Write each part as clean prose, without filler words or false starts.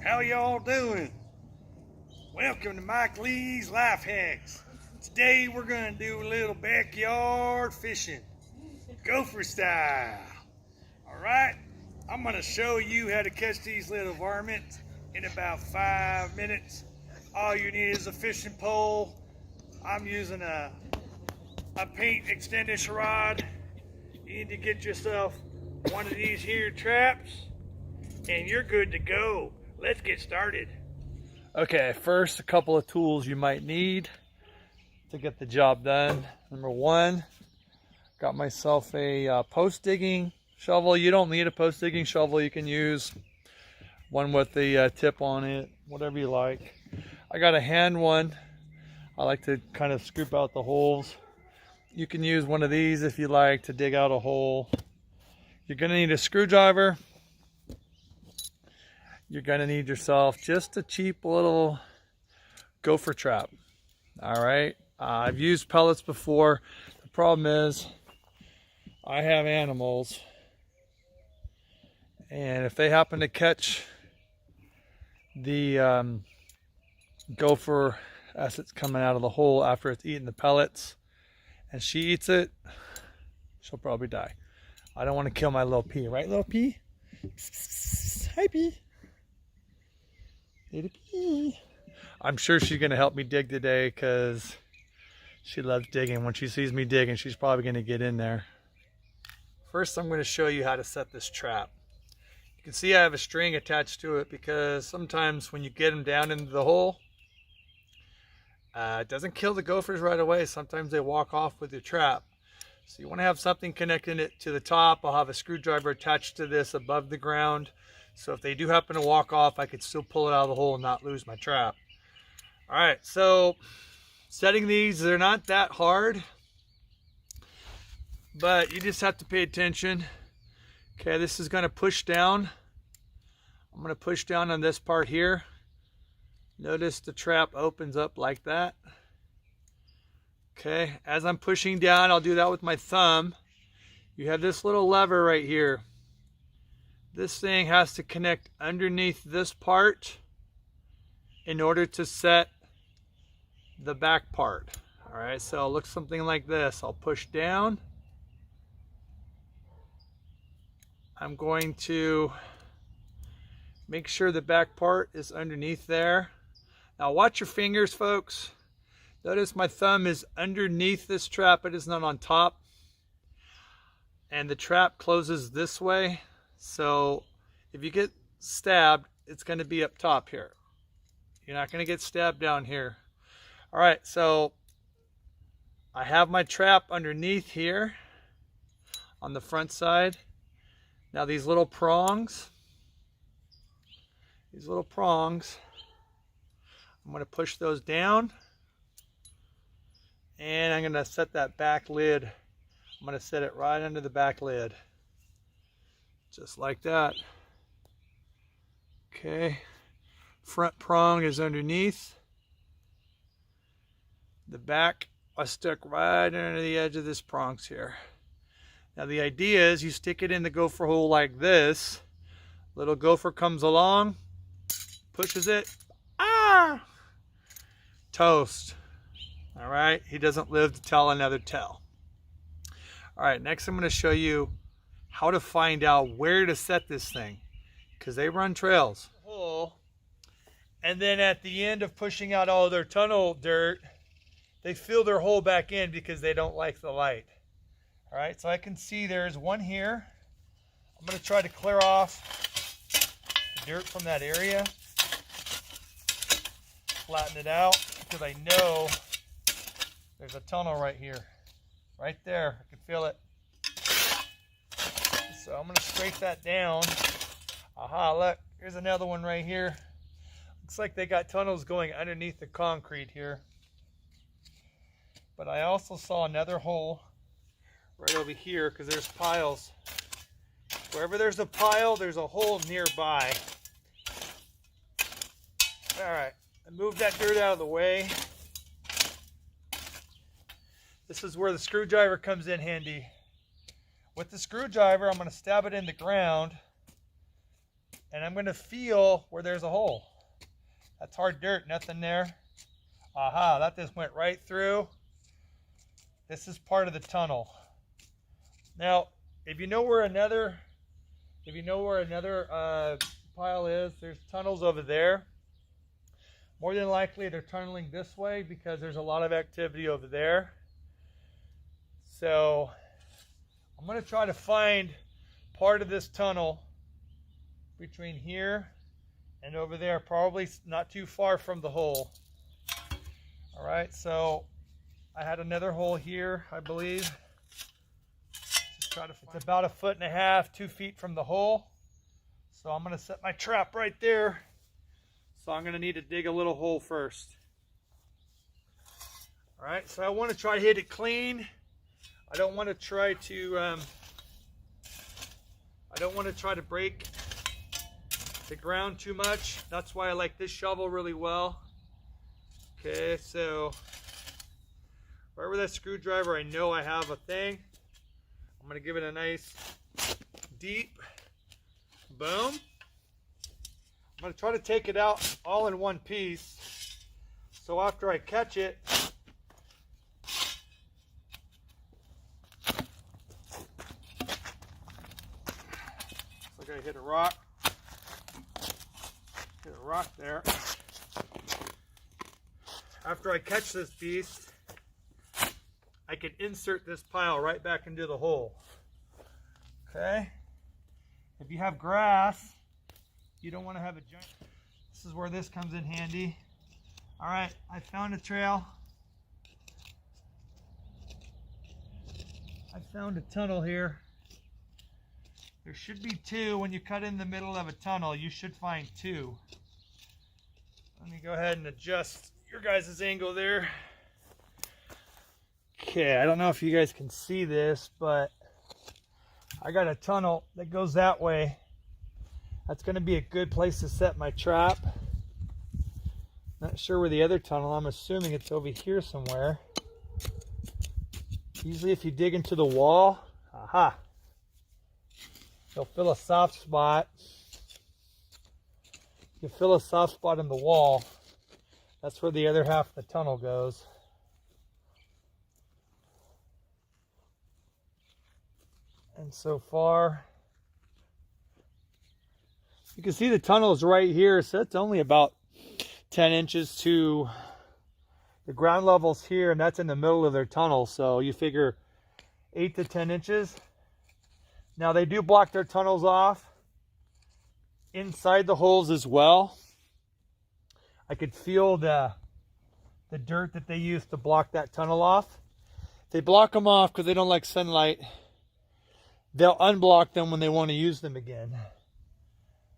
How y'all doing? Welcome to Mike Lee's Life Hacks. Today we're going to do a little backyard fishing, Gopher style. Alright, I'm going to show you how to catch these little varmints in about 5 minutes. All you need is a fishing pole. I'm using a paint extension rod. You need to get yourself one of these here traps and you're good to go. Let's get started. Okay, first a couple of tools you might need to get the job done. Number one, got myself a post digging shovel. You don't need a post digging shovel. You can use one with the tip on it, whatever you like. I got a hand one. I like to kind of scoop out the holes. You can use one of these if you like to dig out a hole. You're gonna need a screwdriver. You're gonna need yourself just a cheap little gopher trap. All right, I've used pellets before. The problem is I have animals, and if they happen to catch the gopher as it's coming out of the hole after it's eating the pellets and she eats it, she'll probably die. I don't want to kill my little pea, right, little pea? Hi, pea. Little pea. I'm sure she's going to help me dig today because she loves digging. When she sees me digging, she's probably going to get in there. First, I'm going to show you how to set this trap. You can see I have a string attached to it because sometimes when you get them down into the hole, it doesn't kill the gophers right away. Sometimes they walk off with your trap. So you want to have something connecting it to the top. I'll have a screwdriver attached to this above the ground. So if they do happen to walk off, I could still pull it out of the hole and not lose my trap. All right, so setting these, they're not that hard, but you just have to pay attention. Okay, this is going to push down. I'm going to push down on this part here. Notice the trap opens up like that. Okay, as I'm pushing down, I'll do that with my thumb. You have this little lever right here. This thing has to connect underneath this part in order to set the back part. All right, so it looks something like this. I'll push down. I'm going to make sure the back part is underneath there. Now watch your fingers, folks. Notice my thumb is underneath this trap. It is not on top. And the trap closes this way. So if you get stabbed, it's going to be up top here. You're not going to get stabbed down here. All right, so I have my trap underneath here on the front side. Now these little prongs, I'm going to push those down. And I'm going to set that back lid. I'm going to set it right under the back lid. Just like that. Okay. Front prong is underneath. The back I stuck right under the edge of this prongs here. Now the idea is you stick it in the gopher hole like this. Little gopher comes along, pushes it. Ah! Toast. All right, he doesn't live to tell another tale. All right, next I'm going to show you how to find out where to set this thing, because they run trails. And then at the end of pushing out all their tunnel dirt, they fill their hole back in because they don't like the light. All right, so I can see there's one here. I'm going to try to clear off the dirt from that area, flatten it out, because I know there's a tunnel right here, right there. I can feel it. So I'm going to scrape that down. Aha, look, here's another one right here. Looks like they got tunnels going underneath the concrete here. But I also saw another hole right over here because there's piles. Wherever there's a pile, there's a hole nearby. All right, I moved that dirt out of the way. This is where the screwdriver comes in handy. With the screwdriver, I'm going to stab it in the ground and I'm going to feel where there's a hole. That's hard dirt, nothing there. Aha, that just went right through. This is part of the tunnel. Now, if you know where another pile is, there's tunnels over there. More than likely they're tunneling this way because there's a lot of activity over there. So I'm going to try to find part of this tunnel between here and over there, probably not too far from the hole. All right, so I had another hole here, I believe. Just try to find, it's about 1.5 feet, 2 feet from the hole. So I'm going to set my trap right there. So I'm going to need to dig a little hole first. All right, so I want to try to hit it clean. I don't want to try to break the ground too much. That's why I like this shovel really well. Okay, so wherever that screwdriver, I know I have a thing. I'm going to give it a nice deep boom. I'm going to try to take it out all in one piece. So after I catch it, I gotta hit a rock. Hit a rock there. After I catch this beast, I can insert this pile right back into the hole. Okay? If you have grass, you don't want to have a giant. This is where this comes in handy. All right, I found a trail. I found a tunnel here. There should be 2. When you cut in the middle of a tunnel, you should find 2. Let me go ahead and adjust your guys' angle there. Okay, I don't know if you guys can see this, but I got a tunnel that goes that way. That's going to be a good place to set my trap. Not sure where the other tunnel, I'm assuming it's over here somewhere. Usually if you dig into the wall, aha, you'll fill a soft spot. You fill a soft spot in the wall. That's where the other half of the tunnel goes. And so far, you can see the tunnel is right here, so it's only about 10 inches to the ground level's here, and that's in the middle of their tunnel, so you figure 8 to 10 inches. Now they do block their tunnels off inside the holes as well. I could feel the dirt that they use to block that tunnel off. They block them off because they don't like sunlight. They'll unblock them when they want to use them again.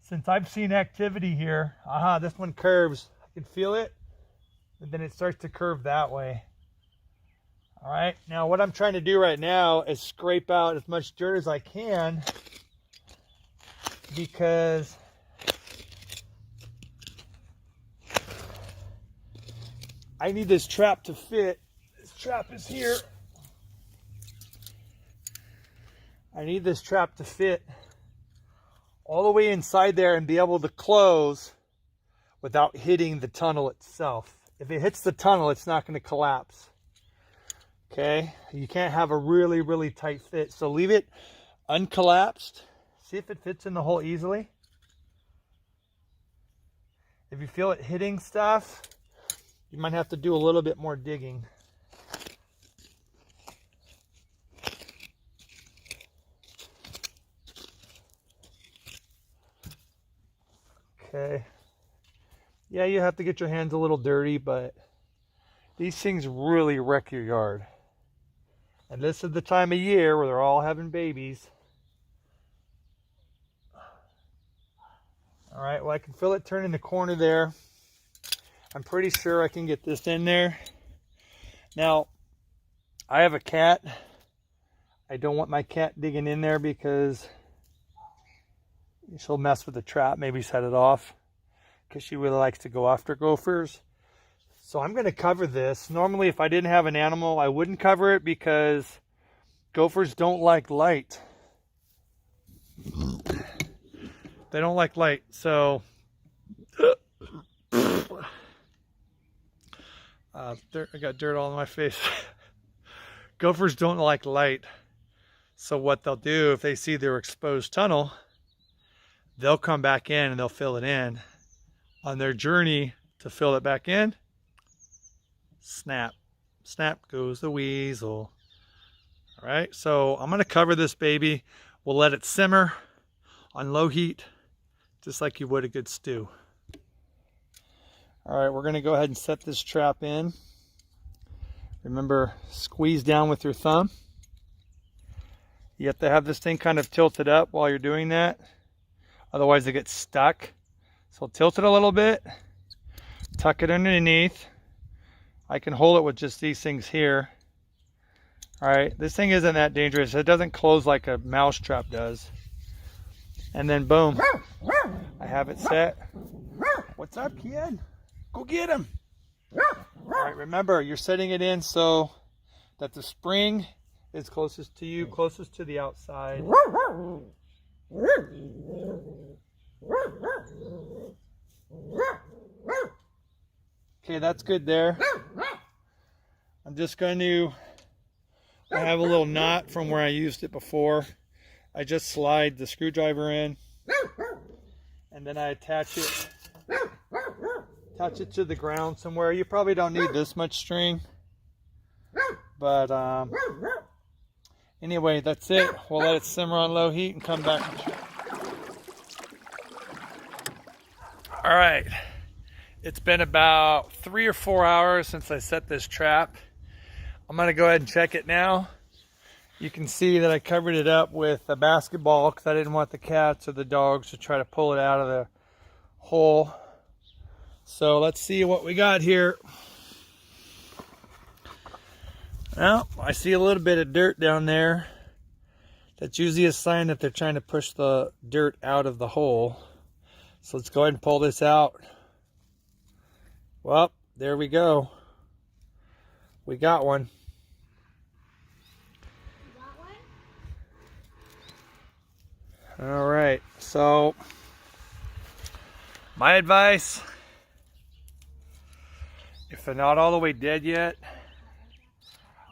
Since I've seen activity here, aha, this one curves. I can feel it, and then it starts to curve that way. All right, now what I'm trying to do right now is scrape out as much dirt as I can, because I need this trap to fit. This trap is here. I need this trap to fit all the way inside there and be able to close without hitting the tunnel itself. If it hits the tunnel, it's not going to collapse. Okay, you can't have a really, really tight fit. So leave it uncollapsed. See if it fits in the hole easily. If you feel it hitting stuff, you might have to do a little bit more digging. Okay. Yeah, you have to get your hands a little dirty, but these things really wreck your yard. And this is the time of year where they're all having babies. All right, well, I can feel it turning the corner there. I'm pretty sure I can get this in there. Now, I have a cat. I don't want my cat digging in there because she'll mess with the trap, maybe set it off, because she really likes to go after gophers. So I'm going to cover this. Normally, if I didn't have an animal, I wouldn't cover it because gophers don't like light. They don't like light. So I got dirt all on my face. Gophers don't like light. So what they'll do, if they see their exposed tunnel, they'll come back in and they'll fill it in. On their journey to fill it back in, snap. Snap goes the weasel. All right, so I'm going to cover this baby. We'll let it simmer on low heat, just like you would a good stew. All right, we're going to go ahead and set this trap in. Remember, squeeze down with your thumb. You have to have this thing kind of tilted up while you're doing that. Otherwise it gets stuck. So tilt it a little bit. Tuck it underneath. I can hold it with just these things here. All right, this thing isn't that dangerous. It doesn't close like a mouse trap does. And then boom, I have it set. What's up, kid? Go get him. All right, remember, you're setting it in so that the spring is closest to you, closest to the outside. Okay, that's good there. I'm just going to, I have a little knot from where I used it before. I just slide the screwdriver in and then I attach it to the ground somewhere. You probably don't need this much string, but anyway, that's it. We'll let it simmer on low heat and come back. All right, it's been about 3 or 4 hours since I set this trap. I'm gonna go ahead and check it now. You can see that I covered it up with a basketball because I didn't want the cats or the dogs to try to pull it out of the hole. So let's see what we got here. Well, I see a little bit of dirt down there. That's usually a sign that they're trying to push the dirt out of the hole. So let's go ahead and pull this out. Well, there we go. We got one. All right, so my advice, if they're not all the way dead yet,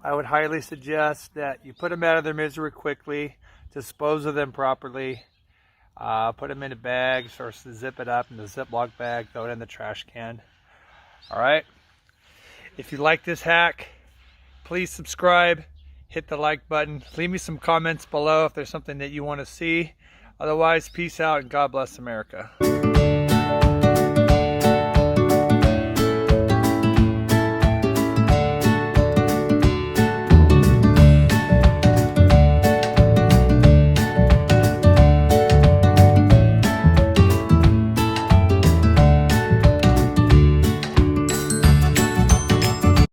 I would highly suggest that you put them out of their misery quickly, dispose of them properly, put them in bags or zip it up in the Ziploc bag, throw it in the trash can. All right, if you like this hack, please subscribe, hit the like button, leave me some comments below if there's something that you want to see. Otherwise, peace out and God bless America.